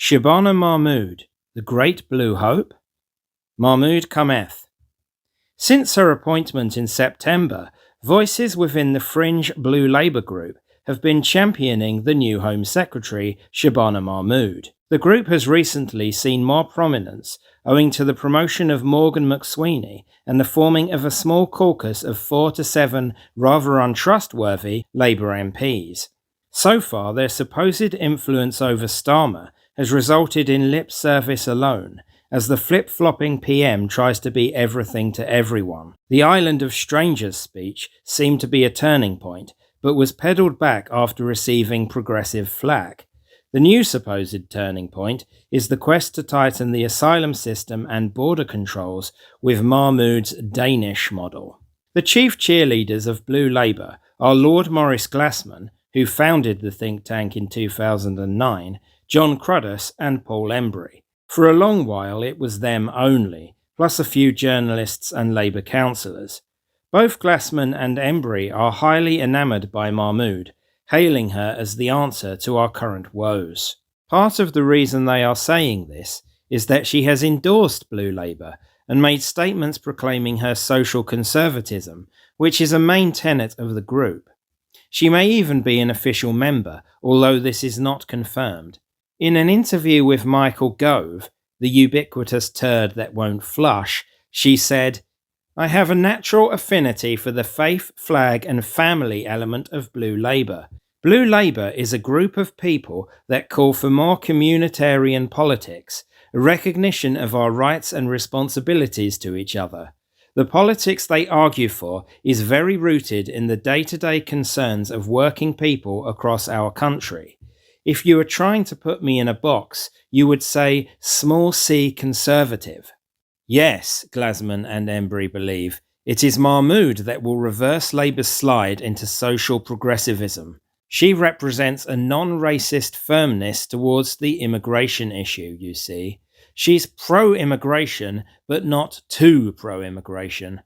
Shabana Mahmood, the Great Blue Hope? Mahmood cometh. Since her appointment in September, voices within the fringe Blue Labour group have been championing the new Home Secretary, Shabana Mahmood. The group has recently seen more prominence owing to the promotion of Morgan McSweeney and the forming of a small caucus of 4 to 7 rather untrustworthy Labour MPs. So far, their supposed influence over Starmer has resulted in lip service alone, as the flip-flopping PM tries to be everything to everyone. The Island of Strangers speech seemed to be a turning point, but was pedalled back after receiving progressive flack. The new supposed turning point is the quest to tighten the asylum system and border controls with Mahmood's Danish model. The chief cheerleaders of Blue Labour are Lord Maurice Glassman, who founded the think tank in 2009, John Cruddas and Paul Embry. For a long while it was them only, plus a few journalists and Labour councillors. Both Glassman and Embry are highly enamoured by Mahmood, hailing her as the answer to our current woes. Part of the reason they are saying this is that she has endorsed Blue Labour and made statements proclaiming her social conservatism, which is a main tenet of the group. She may even be an official member, although this is not confirmed. In an interview with Michael Gove, the ubiquitous turd that won't flush, she said, "I have a natural affinity for the faith, flag and family element of Blue Labour. Blue Labour is a group of people that call for more communitarian politics, a recognition of our rights and responsibilities to each other. The politics they argue for is very rooted in the day-to-day concerns of working people across our country. If you were trying to put me in a box, you would say small c conservative." Yes, Glassman and Embry believe, it is Mahmood that will reverse Labour's slide into social progressivism. She represents a non-racist firmness towards the immigration issue, you see. She's pro-immigration, but not too pro-immigration.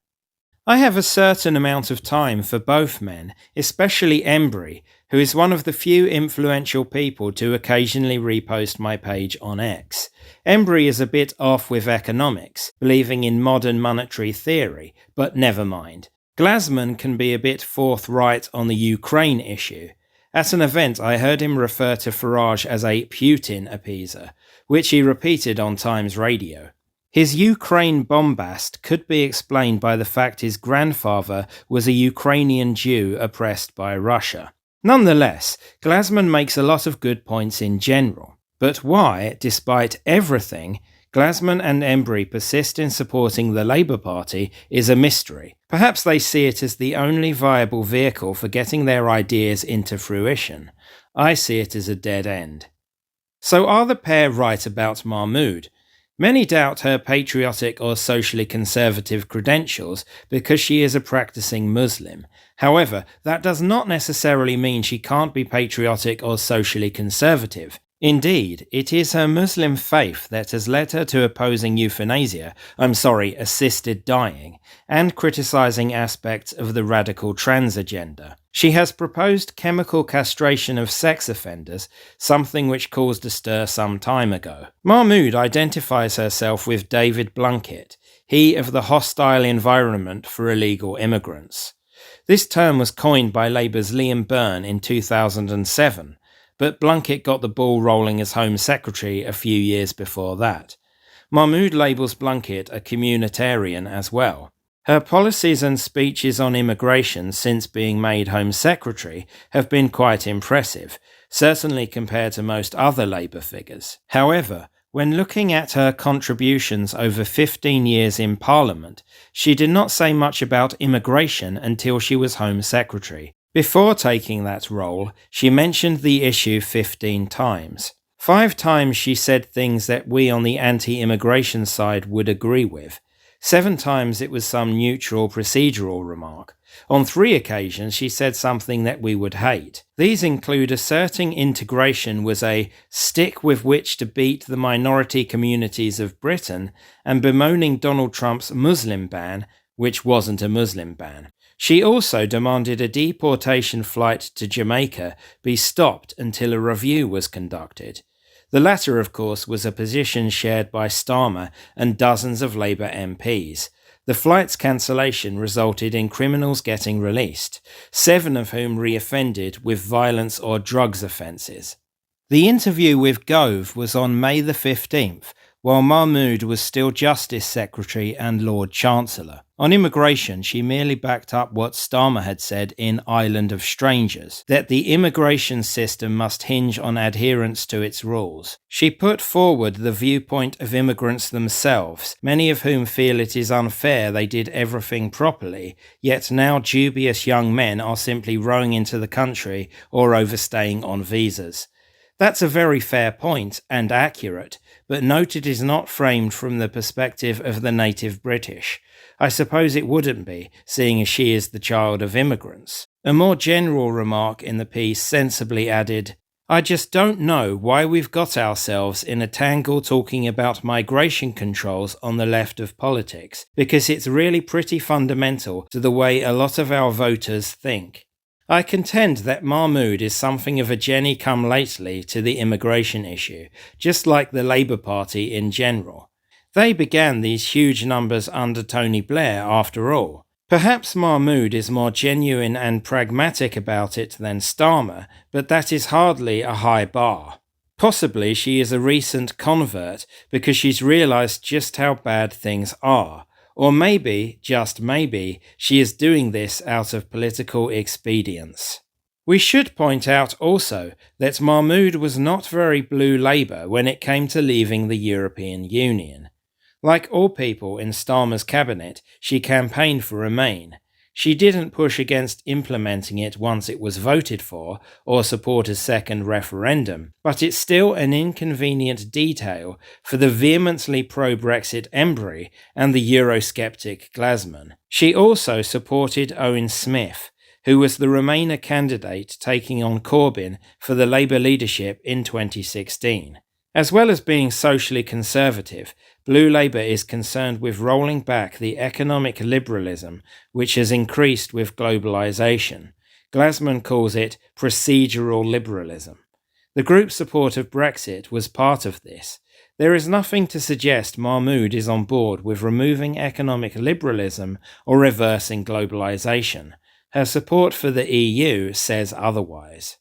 I have a certain amount of time for both men, especially Embry, who is one of the few influential people to occasionally repost my page on X. Embry is a bit off with economics, believing in modern monetary theory, but never mind. Glassman can be a bit forthright on the Ukraine issue. At an event I heard him refer to Farage as a Putin appeaser, which he repeated on Times Radio. His Ukraine bombast could be explained by the fact his grandfather was a Ukrainian Jew oppressed by Russia. Nonetheless, Glassman makes a lot of good points in general. But why, despite everything, Glassman and Embry persist in supporting the Labour Party is a mystery. Perhaps they see it as the only viable vehicle for getting their ideas into fruition. I see it as a dead end. So are the pair right about Mahmood? Many doubt her patriotic or socially conservative credentials because she is a practicing Muslim. However, that does not necessarily mean she can't be patriotic or socially conservative. Indeed, it is her Muslim faith that has led her to opposing assisted dying, and criticising aspects of the radical trans agenda. She has proposed chemical castration of sex offenders, something which caused a stir some time ago. Mahmood identifies herself with David Blunkett, he of the hostile environment for illegal immigrants. This term was coined by Labour's Liam Byrne in 2007, but Blunkett got the ball rolling as Home Secretary a few years before that. Mahmood labels Blunkett a communitarian as well. Her policies and speeches on immigration since being made Home Secretary have been quite impressive, certainly compared to most other Labour figures. However, when looking at her contributions over 15 years in Parliament, she did not say much about immigration until she was Home Secretary. Before taking that role, she mentioned the issue 15 times. 5 times she said things that we on the anti-immigration side would agree with. 7 times it was some neutral procedural remark. On 3 occasions she said something that we would hate. These include asserting integration was a stick with which to beat the minority communities of Britain and bemoaning Donald Trump's Muslim ban, which wasn't a Muslim ban. She also demanded a deportation flight to Jamaica be stopped until a review was conducted. The latter, of course, was a position shared by Starmer and dozens of Labour MPs. The flight's cancellation resulted in criminals getting released, 7 of whom reoffended with violence or drugs offences. The interview with Gove was on May the 15th, while Mahmood was still Justice Secretary and Lord Chancellor. On immigration, she merely backed up what Starmer had said in Island of Strangers, that the immigration system must hinge on adherence to its rules. She put forward the viewpoint of immigrants themselves, many of whom feel it is unfair they did everything properly, yet now dubious young men are simply rowing into the country or overstaying on visas. That's a very fair point, and accurate, but note it is not framed from the perspective of the native British. I suppose it wouldn't be, seeing as she is the child of immigrants. A more general remark in the piece sensibly added, "I just don't know why we've got ourselves in a tangle talking about migration controls on the left of politics, because it's really pretty fundamental to the way a lot of our voters think." I contend that Mahmood is something of a Jenny-come-lately to the immigration issue, just like the Labour Party in general. They began these huge numbers under Tony Blair, after all. Perhaps Mahmood is more genuine and pragmatic about it than Starmer, but that is hardly a high bar. Possibly she is a recent convert because she's realised just how bad things are. Or maybe, just maybe, she is doing this out of political expedience. We should point out also that Mahmood was not very blue Labour when it came to leaving the European Union. Like all people in Starmer's cabinet, she campaigned for Remain. She didn't push against implementing it once it was voted for, or support a second referendum, but it's still an inconvenient detail for the vehemently pro-Brexit Embry and the Eurosceptic Glasman. She also supported Owen Smith, who was the Remainer candidate taking on Corbyn for the Labour leadership in 2016. As well as being socially conservative, Blue Labour is concerned with rolling back the economic liberalism which has increased with globalisation. Glasman calls it procedural liberalism. The group's support of Brexit was part of this. There is nothing to suggest Mahmood is on board with removing economic liberalism or reversing globalisation. Her support for the EU says otherwise.